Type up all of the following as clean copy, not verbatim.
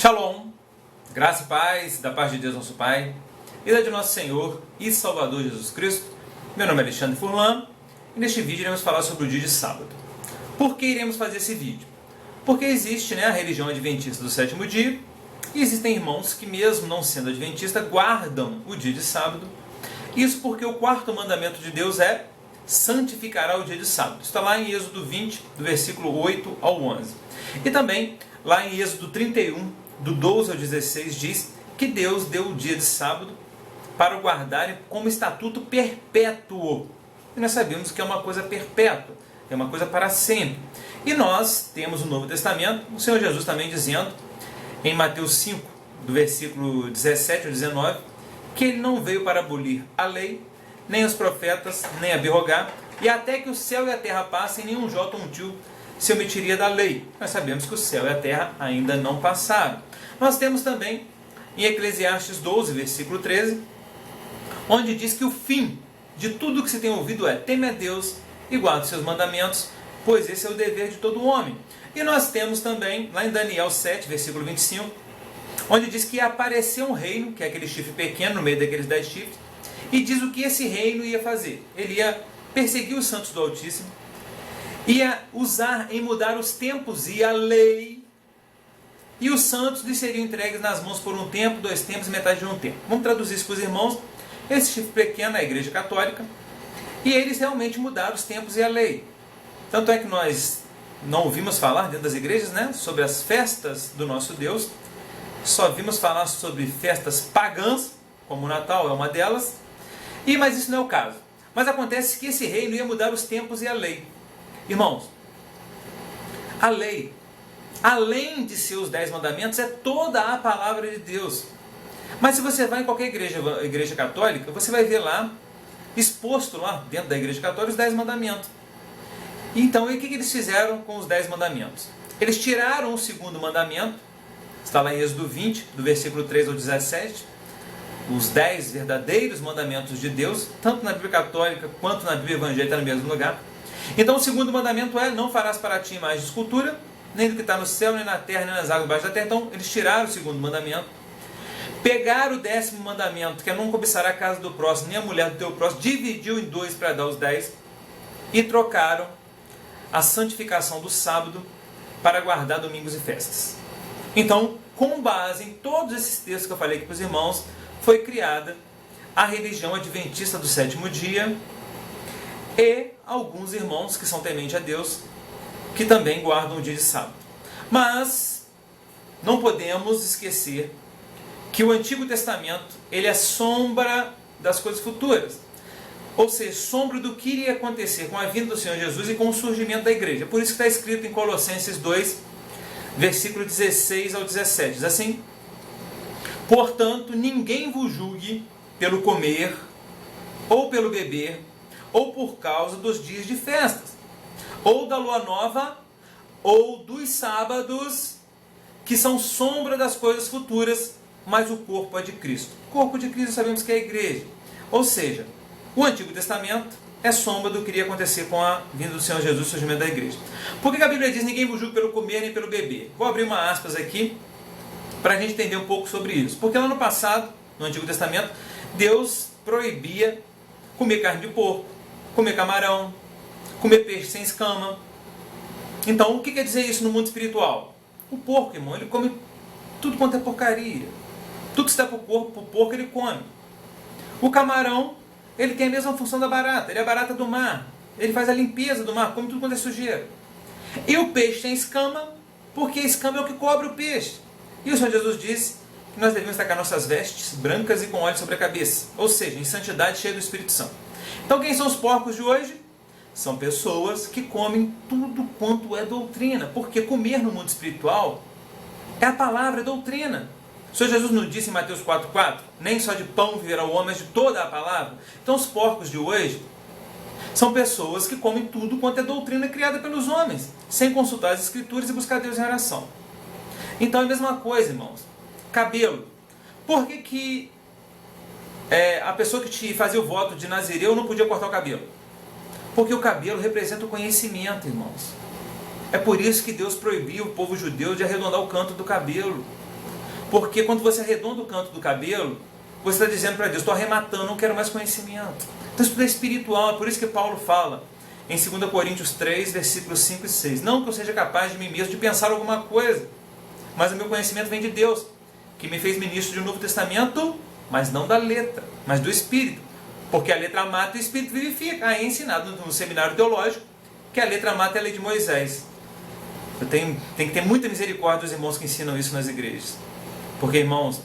Shalom, graça e paz da parte de Deus nosso Pai e da de nosso Senhor e Salvador Jesus Cristo. Meu nome é Alexandre Furlan e neste vídeo iremos falar sobre o dia de sábado. Por que iremos fazer esse vídeo? Porque existe a religião adventista do sétimo dia e existem irmãos que, mesmo não sendo adventista, guardam o dia de sábado. Isso porque o quarto mandamento de Deus é: santificará o dia de sábado. Está lá em Êxodo 20, do versículo 8 ao 11. E também lá em Êxodo 31, do 12 ao 16, diz que Deus deu o dia de sábado para o guardarem como estatuto perpétuo. E nós sabemos que é uma coisa perpétua, é uma coisa para sempre. E nós temos no Novo Testamento o Senhor Jesus também dizendo, em Mateus 5, do versículo 17 ao 19, que Ele não veio para abolir a lei, nem os profetas, nem abrogar, e até que o céu e a terra passem, nenhum jota ou um tio se omitiria da lei. Nós sabemos que o céu e a terra ainda não passaram. Nós temos também em Eclesiastes 12, versículo 13, onde diz que o fim de tudo que se tem ouvido é: teme a Deus e guarde os seus mandamentos, pois esse é o dever de todo homem. E nós temos também, lá em Daniel 7, versículo 25, onde diz que apareceu um reino, que é aquele chifre pequeno no meio daqueles 10 chifres, e diz o que esse reino ia fazer. Ele ia perseguir os santos do Altíssimo, ia usar em mudar os tempos e a lei, e os santos lhes seriam entregues nas mãos por um tempo, 2 tempos e metade de um tempo. Vamos traduzir isso para os irmãos. Esse chifre pequeno é a Igreja Católica, e eles realmente mudaram os tempos e a lei. Tanto é que nós não ouvimos falar dentro das igrejas sobre as festas do nosso Deus, só vimos falar sobre festas pagãs, como o Natal é uma delas, mas isso não é o caso. Mas acontece que esse reino ia mudar os tempos e a lei. Irmãos, a lei, além de ser os 10 mandamentos, é toda a palavra de Deus. Mas se você vai em qualquer igreja católica, você vai ver lá, exposto lá dentro da igreja católica, os 10 mandamentos. Então, e o que eles fizeram com os 10 mandamentos? Eles tiraram o segundo mandamento, está lá em Êxodo 20, do versículo 3 ao 17, os 10 verdadeiros mandamentos de Deus, tanto na Bíblia Católica quanto na Bíblia Evangélica, está no mesmo lugar. Então o segundo mandamento é: não farás para ti imagem de escultura, nem do que está no céu, nem na terra, nem nas águas debaixo da terra. Então eles tiraram o segundo mandamento, pegaram o 10º mandamento, que é: não cobiçará a casa do próximo, nem a mulher do teu próximo, dividiu em 2 para dar os 10, e trocaram a santificação do sábado para guardar domingos e festas. Então, com base em todos esses textos que eu falei aqui para os irmãos, foi criada a religião adventista do sétimo dia, e alguns irmãos que são tementes a Deus, que também guardam o dia de sábado. Mas não podemos esquecer que o Antigo Testamento ele é sombra das coisas futuras. Ou seja, sombra do que iria acontecer com a vinda do Senhor Jesus e com o surgimento da igreja. Por isso que está escrito em Colossenses 2, versículo 16 ao 17. Diz assim: portanto, ninguém vos julgue pelo comer, ou pelo beber, ou por causa dos dias de festas, ou da lua nova, ou dos sábados, que são sombra das coisas futuras, mas o corpo é de Cristo. O corpo de Cristo sabemos que é a igreja. Ou seja, o Antigo Testamento é sombra do que iria acontecer com a vinda do Senhor Jesus e o surgimento da igreja. Por que a Bíblia diz: ninguém vos julga pelo comer nem pelo beber? Vou abrir uma aspas aqui para a gente entender um pouco sobre isso. Porque lá no passado, no Antigo Testamento, Deus proibia comer carne de porco, comer camarão, comer peixe sem escama. Então, o que quer dizer isso no mundo espiritual? O porco, irmão, ele come tudo quanto é porcaria. Tudo que está para o porco, ele come. O camarão, ele tem a mesma função da barata. Ele é a barata do mar. Ele faz a limpeza do mar, come tudo quanto é sujeira. E o peixe tem escama, porque a escama é o que cobre o peixe. E o Senhor Jesus disse que nós devemos tacar nossas vestes brancas e com óleo sobre a cabeça. Ou seja, em santidade, cheia do Espírito Santo. Então, quem são os porcos de hoje? São pessoas que comem tudo quanto é doutrina. Porque comer no mundo espiritual é a palavra, é doutrina. O Senhor Jesus nos disse em Mateus 4,4: nem só de pão viverá o homem, mas de toda a palavra. Então, os porcos de hoje são pessoas que comem tudo quanto é doutrina criada pelos homens, sem consultar as Escrituras e buscar Deus em oração. Então, é a mesma coisa, irmãos. Cabelo. Por que a pessoa que te fazia o voto de Nazireu não podia cortar o cabelo? Porque o cabelo representa o conhecimento, irmãos. É por isso que Deus proibiu o povo judeu de arredondar o canto do cabelo. Porque quando você arredonda o canto do cabelo, você está dizendo para Deus, estou arrematando, não quero mais conhecimento. Então isso tudo é espiritual, é por isso que Paulo fala em 2 Coríntios 3, versículos 5 e 6. Não que eu seja capaz de mim mesmo de pensar alguma coisa, mas o meu conhecimento vem de Deus, que me fez ministro de um Novo Testamento, mas não da letra, mas do Espírito. Porque a letra mata e o Espírito vivifica. Aí é ensinado no seminário teológico que a letra mata é a lei de Moisés. Tem que ter muita misericórdia dos irmãos que ensinam isso nas igrejas. Porque, irmãos,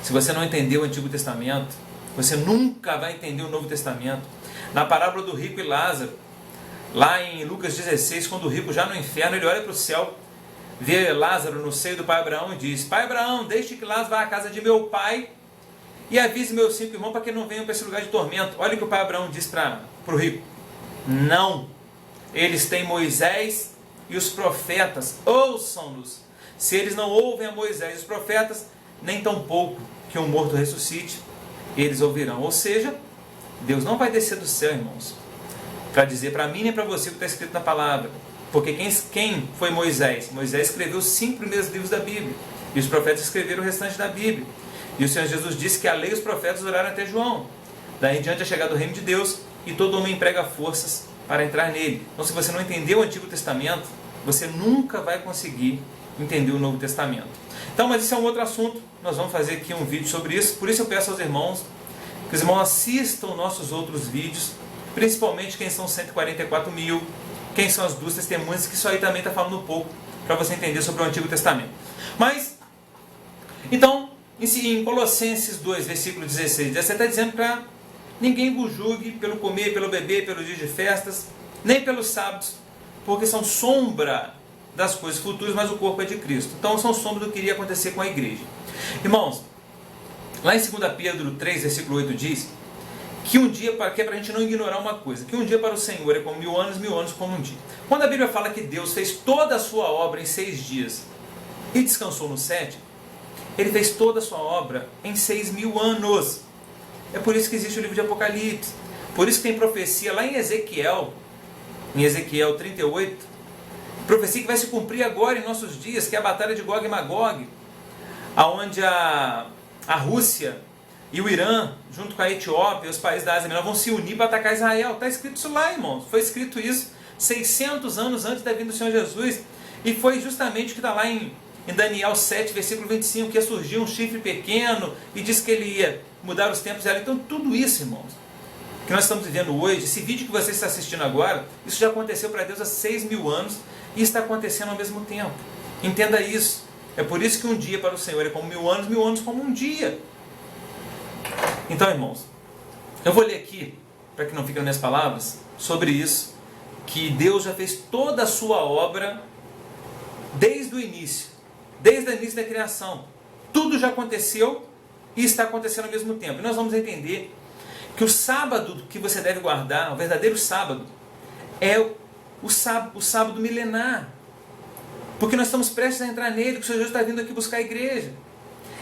se você não entender o Antigo Testamento, você nunca vai entender o Novo Testamento. Na parábola do rico e Lázaro, lá em Lucas 16, quando o rico já no inferno, ele olha para o céu, vê Lázaro no seio do pai Abraão e diz: Pai Abraão, deixe que Lázaro vá à casa de meu pai e avise meus 5 irmãos para que não venham para esse lugar de tormento. Olha o que o pai Abraão diz para o rico: não, eles têm Moisés e os profetas, ouçam-nos. Se eles não ouvem a Moisés e os profetas, nem tão pouco que um morto ressuscite, eles ouvirão. Ou seja, Deus não vai descer do céu, irmãos, para dizer para mim nem para você o que está escrito na palavra. Porque quem foi Moisés? Moisés escreveu os 5 primeiros livros da Bíblia. E os profetas escreveram o restante da Bíblia. E o Senhor Jesus disse que a lei e os profetas duraram até João. Daí em diante é chegado o reino de Deus e todo homem emprega forças para entrar nele. Então, se você não entender o Antigo Testamento, você nunca vai conseguir entender o Novo Testamento. Então, mas isso é um outro assunto. Nós vamos fazer aqui um vídeo sobre isso. Por isso eu peço aos irmãos que os irmãos assistam nossos outros vídeos, principalmente quem são 144 mil, quem são as 2 testemunhas, que isso aí também está falando um pouco para você entender sobre o Antigo Testamento. Mas, então, em Colossenses 2, versículo 16, 17, está dizendo para ninguém vos julgue pelo comer, pelo beber, pelo dia de festas, nem pelos sábados, porque são sombra das coisas futuras, mas o corpo é de Cristo. Então são sombra do que iria acontecer com a igreja. Irmãos, lá em 2 Pedro 3, versículo 8 diz que um dia, que é para a gente não ignorar uma coisa, que um dia para o Senhor é como 1000 anos como um dia. Quando a Bíblia fala que Deus fez toda a sua obra em 6 dias e descansou no 7, Ele fez toda a sua obra em 6.000 anos. É por isso que existe o livro de Apocalipse. Por isso que tem profecia lá em Ezequiel 38, profecia que vai se cumprir agora em nossos dias, que é a batalha de Gog e Magog, aonde a Rússia e o Irã, junto com a Etiópia e os países da Ásia Menor, vão se unir para atacar Israel. Está escrito isso lá, irmãos. Foi escrito isso 600 anos antes da vinda do Senhor Jesus. E foi justamente o que está lá em Daniel 7, versículo 25, que ia surgir um chifre pequeno e disse que ele ia mudar os tempos dela. Então tudo isso, irmãos, que nós estamos vivendo hoje, esse vídeo que você está assistindo agora, isso já aconteceu para Deus há 6.000 anos e está acontecendo ao mesmo tempo. Entenda isso. É por isso que um dia para o Senhor é como 1000 anos como um dia. Então, irmãos, eu vou ler aqui, para que não fiquem nas minhas palavras, sobre isso, que Deus já fez toda a sua obra desde o início da criação. Tudo já aconteceu e está acontecendo ao mesmo tempo. E nós vamos entender que o sábado que você deve guardar, o verdadeiro sábado, é o sábado milenar. Porque nós estamos prestes a entrar nele, que o Senhor Jesus está vindo aqui buscar a igreja.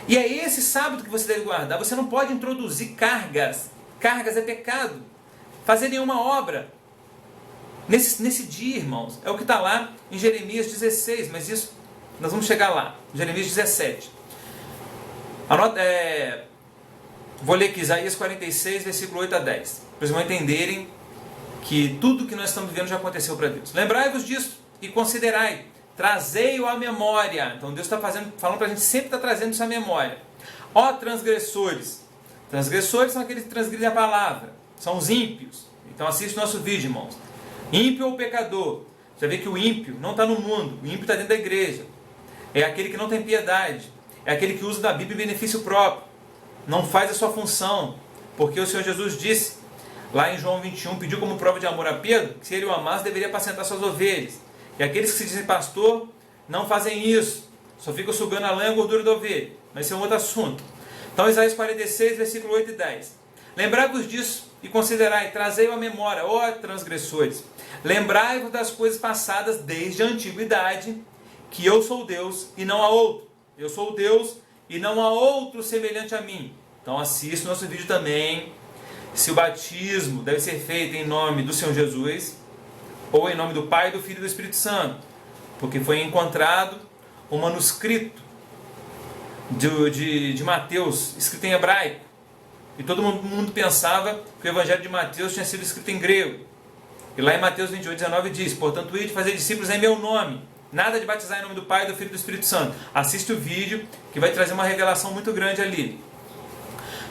E é esse sábado que você deve guardar. Você não pode introduzir cargas. Cargas é pecado. Fazer nenhuma obra nesse dia, irmãos. É o que está lá em Jeremias 16. Mas isso, nós vamos chegar lá. Jeremias 17. Vou ler aqui Isaías 46, versículo 8 a 10. Para vocês vão entenderem que tudo que nós estamos vivendo já aconteceu para Deus. Lembrai-vos disso e considerai. Trazei-o à memória. Então Deus está falando para a gente sempre estar trazendo isso à memória. Ó transgressores. Transgressores são aqueles que transgridem a palavra. São os ímpios. Então assiste o nosso vídeo, irmãos. Ímpio ou pecador. Já vê que o ímpio não está no mundo. O ímpio está dentro da igreja. É aquele que não tem piedade. É aquele que usa da Bíblia em benefício próprio. Não faz a sua função. Porque o Senhor Jesus disse, lá em João 21, pediu como prova de amor a Pedro, que se ele o amasse, deveria apacentar suas ovelhas. E aqueles que se dizem pastor, não fazem isso. Só ficam sugando a lã e a gordura da ovelha. Mas isso é um outro assunto. Então, Isaías 46, versículo 8 e 10. Lembrai-vos disso e considerai, trazei-o à memória, ó transgressores. Lembrai-vos das coisas passadas desde a antiguidade, que eu sou Deus e não há outro. Eu sou Deus e não há outro semelhante a mim. Então assista o nosso vídeo também. Se o batismo deve ser feito em nome do Senhor Jesus, ou em nome do Pai, do Filho e do Espírito Santo. Porque foi encontrado um manuscrito de Mateus, escrito em hebraico. E todo mundo pensava que o Evangelho de Mateus tinha sido escrito em grego. E lá em Mateus 28:19 diz: portanto, ide fazer discípulos em meu nome. Nada de batizar em nome do Pai, do Filho e do Espírito Santo. Assiste o vídeo que vai trazer uma revelação muito grande ali.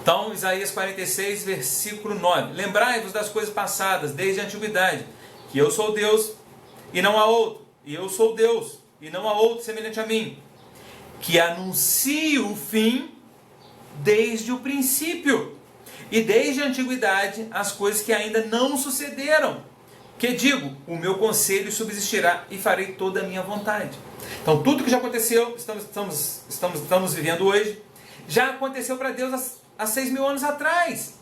Então, Isaías 46, versículo 9. Lembrai-vos das coisas passadas, desde a antiguidade, que eu sou Deus e não há outro. E eu sou Deus e não há outro semelhante a mim. Que anuncio o fim desde o princípio. E desde a antiguidade, as coisas que ainda não sucederam. Que digo, o meu conselho subsistirá e farei toda a minha vontade. Então tudo que já aconteceu, estamos vivendo hoje, já aconteceu para Deus há 6.000 anos atrás.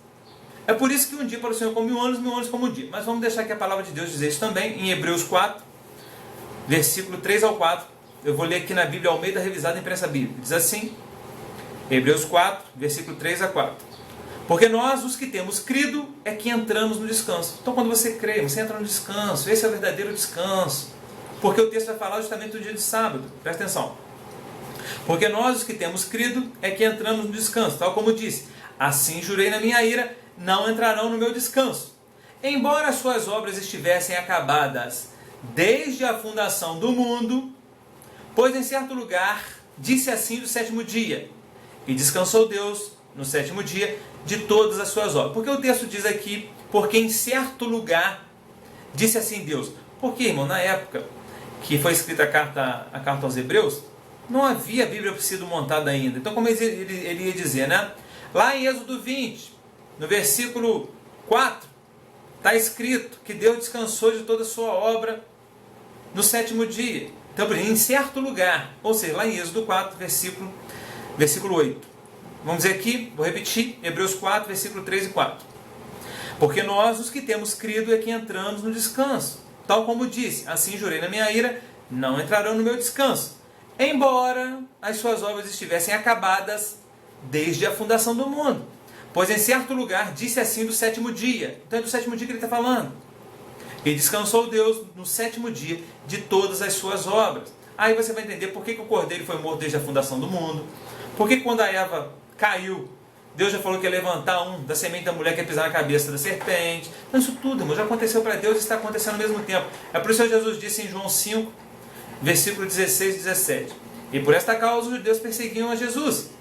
É por isso que um dia para o Senhor como 1.000 anos como um dia. Mas vamos deixar que a palavra de Deus diz isso também, em Hebreus 4, versículo 3 ao 4. Eu vou ler aqui na Bíblia Almeida Revisada, Imprensa Bíblica. Diz assim, Hebreus 4, versículo 3 a 4. Porque nós, os que temos crido, é que entramos no descanso. Então, quando você crê, você entra no descanso. Esse é o verdadeiro descanso. Porque o texto vai falar justamente do dia de sábado. Presta atenção. Porque nós, os que temos crido, é que entramos no descanso. Tal como disse, assim jurei na minha ira, não entrarão no meu descanso. Embora as suas obras estivessem acabadas desde a fundação do mundo, pois em certo lugar disse assim do sétimo dia, e descansou Deus no sétimo dia de todas as suas obras. Porque o texto diz aqui, porque em certo lugar disse assim Deus. Porque, irmão, na época que foi escrita a carta aos Hebreus, não havia a Bíblia sido montada ainda. Então, como ele ia dizer, né? Lá em Êxodo 20, no versículo 4, está escrito que Deus descansou de toda a sua obra no sétimo dia. Então, em certo lugar, ou seja, lá em Êxodo 4, versículo 8. Vamos dizer aqui, vou repetir, Hebreus 4, versículo 3 e 4. Porque nós, os que temos crido, é que entramos no descanso. Tal como disse, assim jurei na minha ira, não entrarão no meu descanso. Embora as suas obras estivessem acabadas desde a fundação do mundo. Pois em certo lugar disse assim do sétimo dia. Então é do sétimo dia que ele está falando. E descansou Deus no sétimo dia de todas as suas obras. Aí você vai entender por que o cordeiro foi morto desde a fundação do mundo. Por que quando a Eva caiu, Deus já falou que ia levantar um da semente da mulher que ia pisar na cabeça da serpente. Então isso tudo, irmão, já aconteceu para Deus e está acontecendo ao mesmo tempo. É por isso que Jesus disse em João 5, versículo 16 e 17. E por esta causa os judeus perseguiam a Jesus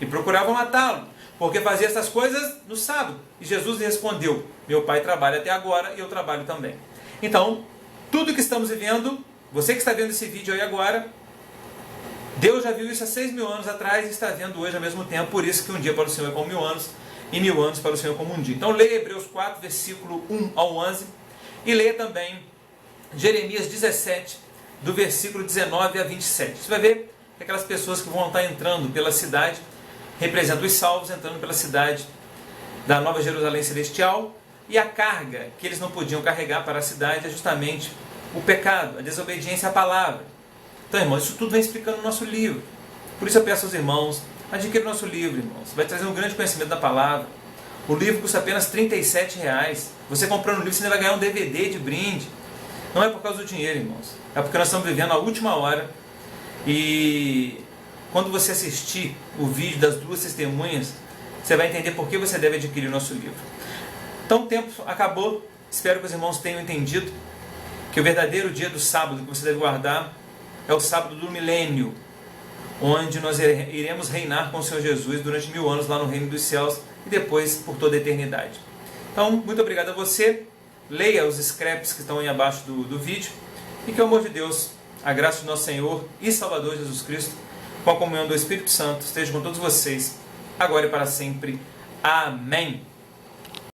e procuravam matá-lo, porque fazia essas coisas no sábado. E Jesus respondeu, meu Pai trabalha até agora e eu trabalho também. Então, tudo que estamos vivendo, você que está vendo esse vídeo aí agora, Deus já viu isso há 6.000 anos atrás e está vendo hoje ao mesmo tempo. Por isso que um dia para o Senhor é como 1.000 anos e 1.000 anos para o Senhor como um dia. Então leia Hebreus 4, versículo 1 ao 11 e leia também Jeremias 17, do versículo 19 a 27. Você vai ver que aquelas pessoas que vão estar entrando pela cidade, representam os salvos entrando pela cidade da Nova Jerusalém Celestial, e a carga que eles não podiam carregar para a cidade é justamente o pecado, a desobediência à palavra. Então, irmãos, isso tudo vem explicando no nosso livro. Por isso eu peço aos irmãos, adquira o nosso livro, irmãos. Vai trazer um grande conhecimento da palavra. O livro custa apenas R$ 37,00. Você comprando o livro, você ainda vai ganhar um DVD de brinde. Não é por causa do dinheiro, irmãos. É porque nós estamos vivendo a última hora. E quando você assistir o vídeo das duas testemunhas, você vai entender por que você deve adquirir o nosso livro. Então o tempo acabou. Espero que os irmãos tenham entendido que o verdadeiro dia do sábado que você deve guardar é o sábado do milênio, onde nós iremos reinar com o Senhor Jesus durante 1.000 anos lá no reino dos céus e depois por toda a eternidade. Então, muito obrigado a você. Leia os scraps que estão aí abaixo do vídeo e que o amor de Deus, a graça de nosso Senhor e Salvador Jesus Cristo, com a comunhão do Espírito Santo, esteja com todos vocês, agora e para sempre. Amém.